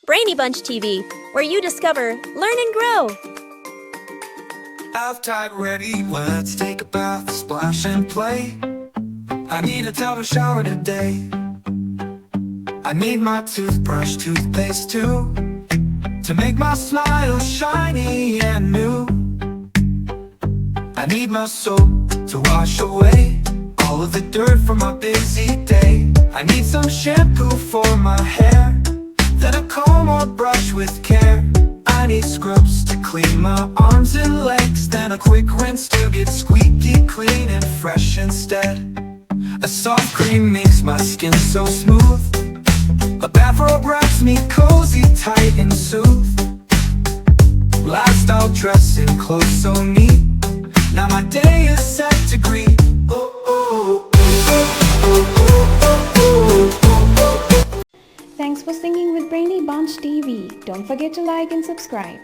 Brainy Bunch TV, where you discover, learn and grow. I've tied ready, let's take a bath, splash and play. I need a towel shower today. I need my toothbrush, toothpaste too, to make my smile shiny and new. I need my soap to wash away all of the dirt from my busy day. I need some shampoo for my hair, then a comb or brush with care. I need scrubs to clean my arms and legs, then a quick rinse to get squeaky clean and fresh instead. A soft cream makes my skin so smooth. A bathrobe wraps me cozy, tight and soothed. Last I'll dress in clothes so neat. Now my day is set to greet. Thanks for singing with Brainy Bunch TV. Don't forget to like and subscribe.